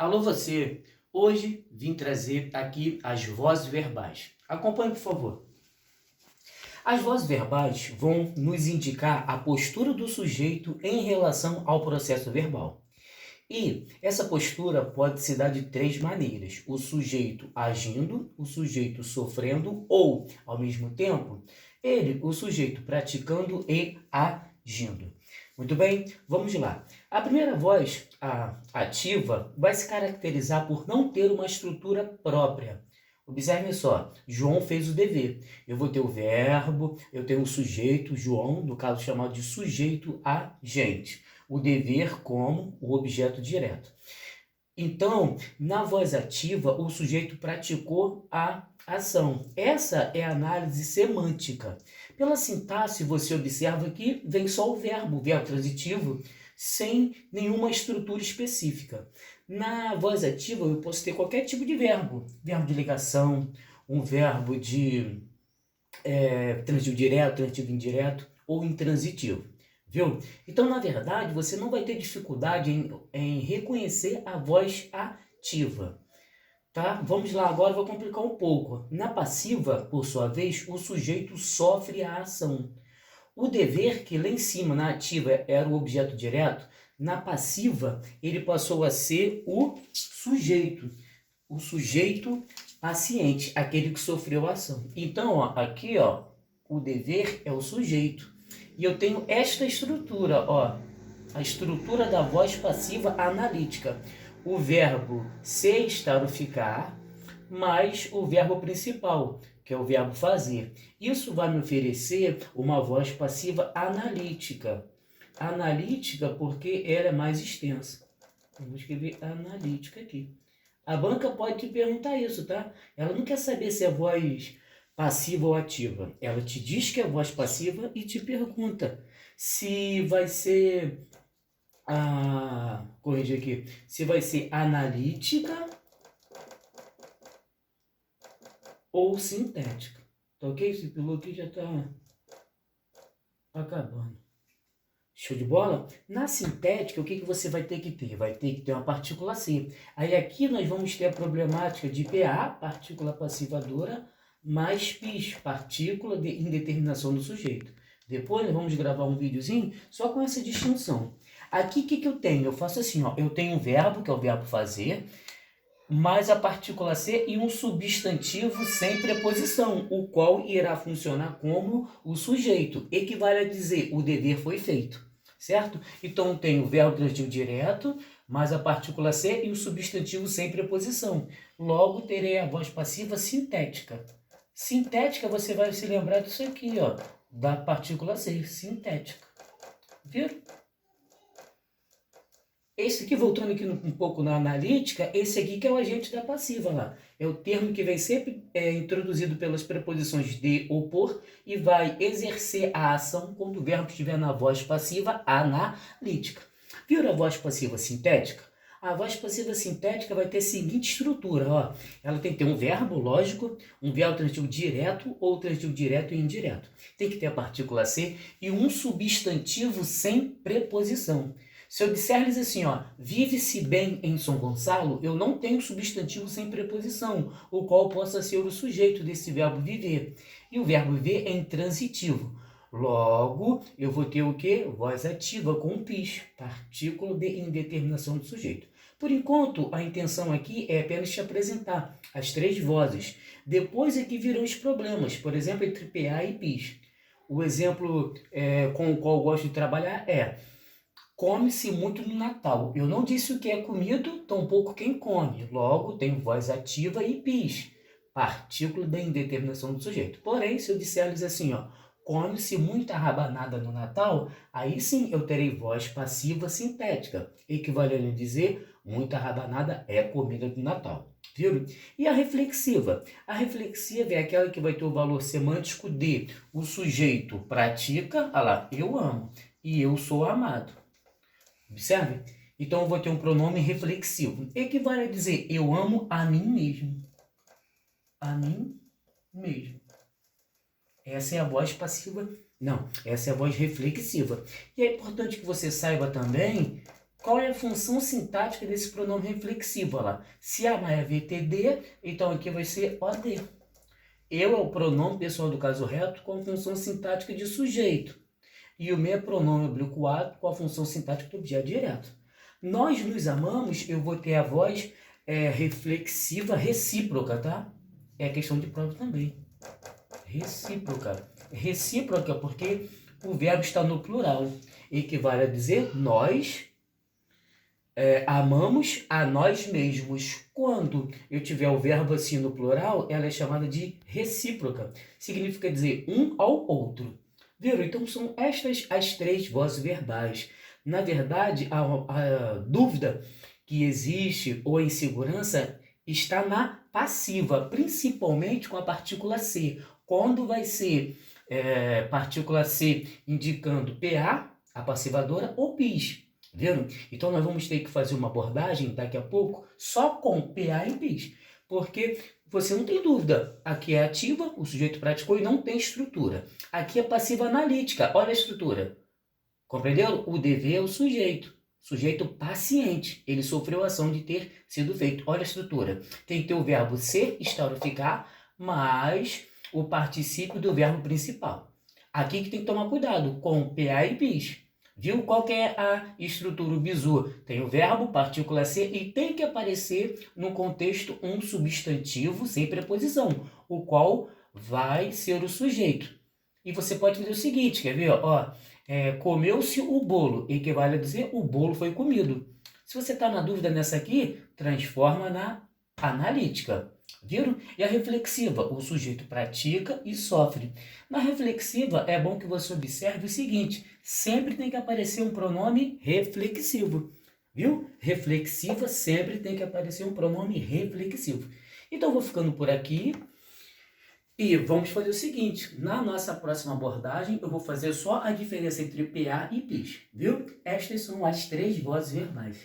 Alô você, hoje vim trazer aqui as vozes verbais. Acompanhe, por favor. As vozes verbais vão nos indicar a postura do sujeito em relação ao processo verbal. E essa postura pode se dar de três maneiras: o sujeito agindo, o sujeito sofrendo ou, ao mesmo tempo, o sujeito praticando e agindo. Muito bem, vamos lá. A primeira voz, a ativa, vai se caracterizar por não ter uma estrutura própria. Observe só, João fez o dever. Eu vou ter o verbo, eu tenho o sujeito, João, no caso chamado de sujeito agente. O dever como o objeto direto. Então, na voz ativa, o sujeito praticou a ação. Essa é a análise semântica. Pela sintaxe, você observa que vem só o verbo transitivo, sem nenhuma estrutura específica. Na voz ativa, eu posso ter qualquer tipo de verbo. Verbo de ligação, um verbo de transitivo direto, transitivo indireto ou intransitivo. Viu? Então, na verdade, você não vai ter dificuldade em reconhecer a voz ativa. Tá? Vamos lá, agora eu vou complicar um pouco. Na passiva, por sua vez, o sujeito sofre a ação. O dever, que lá em cima, na ativa, era o objeto direto, na passiva, ele passou a ser o sujeito paciente, aquele que sofreu a ação. Então, ó, aqui, ó, o dever é o sujeito. E eu tenho esta estrutura, ó, a estrutura da voz passiva analítica. O verbo ser, estar ou ficar, mais o verbo principal, que é o verbo fazer. Isso vai me oferecer uma voz passiva analítica. Analítica porque ela é mais extensa. Eu vou escrever analítica aqui. A banca pode te perguntar isso, tá? Ela não quer saber se é voz passiva ou ativa. Ela te diz que é voz passiva e te pergunta se vai ser corrigir aqui, se vai ser analítica ou sintética. Tá ok? Esse piloto aqui já tá acabando. Show de bola? Na sintética, o que você vai ter que ter? Vai ter que ter uma partícula C. Aí aqui nós vamos ter a problemática de PA, partícula passivadora, mais PIS, partícula de indeterminação do sujeito. Depois nós vamos gravar um videozinho só com essa distinção. Aqui o que eu tenho? Eu faço assim, ó, eu tenho um verbo, que é o verbo fazer, mais a partícula C e um substantivo sem preposição, o qual irá funcionar como o sujeito. Equivale a dizer, o dever foi feito. Certo? Então, tem o verbo transitivo direto, mais a partícula C e o substantivo sem preposição. Logo, terei a voz passiva sintética. Sintética, você vai se lembrar disso aqui, ó, da partícula C, sintética. Viram? Esse aqui, voltando aqui um pouco na analítica, esse aqui que é o agente da passiva lá. É o termo que vem sempre introduzido pelas preposições de ou por e vai exercer a ação quando o verbo estiver na voz passiva analítica. Viram a voz passiva sintética? A voz passiva sintética vai ter a seguinte estrutura, ó. Ela tem que ter um verbo, lógico, um verbo transitivo direto ou transitivo direto e indireto. Tem que ter a partícula C e um substantivo sem preposição. Se eu disser-lhes assim, ó, vive-se bem em São Gonçalo, eu não tenho substantivo sem preposição, o qual possa ser o sujeito desse verbo viver. E o verbo viver é intransitivo. Logo, eu vou ter o quê? Voz ativa com PIS, partícula de indeterminação do sujeito. Por enquanto, a intenção aqui é apenas te apresentar as três vozes. Depois é que virão os problemas, por exemplo, entre PA e PIS. O exemplo com o qual eu gosto de trabalhar é: come-se muito no Natal. Eu não disse o que é comido, tampouco quem come. Logo, tem voz ativa e PIS, partícula da indeterminação do sujeito. Porém, se eu disser-lhes assim, ó, come-se muita rabanada no Natal, aí sim eu terei voz passiva sintética, equivalendo a dizer muita rabanada é comida do Natal. Viram? E a reflexiva? A reflexiva é aquela que vai ter o valor semântico de o sujeito pratica, olha lá, eu amo, e eu sou amado. Observe? Então eu vou ter um pronome reflexivo. Equivale a dizer eu amo a mim mesmo. A mim mesmo. Essa é a voz passiva. Não, essa é a voz reflexiva. E é importante que você saiba também Qual é a função sintática desse pronome reflexivo? Olha lá, se amar é VTD, então aqui vai ser OD. Eu é o pronome pessoal do caso reto com a função sintática de sujeito. E o me é pronome oblíquo ato com a função sintática do objeto direto. Nós nos amamos, eu vou ter a voz reflexiva recíproca, tá? É questão de prova também. Recíproca. Recíproca porque o verbo está no plural. Equivale a dizer nós amamos a nós mesmos. Quando eu tiver o verbo assim no plural, ela é chamada de recíproca. Significa dizer um ao outro. Viram? Então são estas as três vozes verbais. Na verdade, a dúvida que existe ou a insegurança está na passiva, principalmente com a partícula C. Quando vai ser partícula C indicando PA, a passivadora, ou PIS. Viram? Então nós vamos ter que fazer uma abordagem daqui a pouco só com PA e PIS. Porque você não tem dúvida. Aqui é ativa, o sujeito praticou e não tem estrutura. Aqui é passiva analítica, olha a estrutura. Compreenderam? O dever é o sujeito. Sujeito paciente. Ele sofreu a ação de ter sido feito. Olha a estrutura. Tem que ter o verbo ser, estar ou ficar, mais o particípio do verbo principal. Aqui que tem que tomar cuidado com PA e PIS. Viu qual que é a estrutura? O bizu tem o verbo, partícula ser, e tem que aparecer no contexto um substantivo sem preposição, o qual vai ser o sujeito. E você pode fazer o seguinte, quer ver? Ó, comeu-se o bolo, equivale a dizer o bolo foi comido. Se você está na dúvida nessa aqui, transforma na analítica. Viram? E a reflexiva, o sujeito pratica e sofre. Na reflexiva, é bom que você observe o seguinte, sempre tem que aparecer um pronome reflexivo. Viu? Reflexiva, sempre tem que aparecer um pronome reflexivo. Então, eu vou ficando por aqui. E vamos fazer o seguinte, na nossa próxima abordagem, eu vou fazer só a diferença entre PA e PIS, viu? Estas são as três vozes verbais.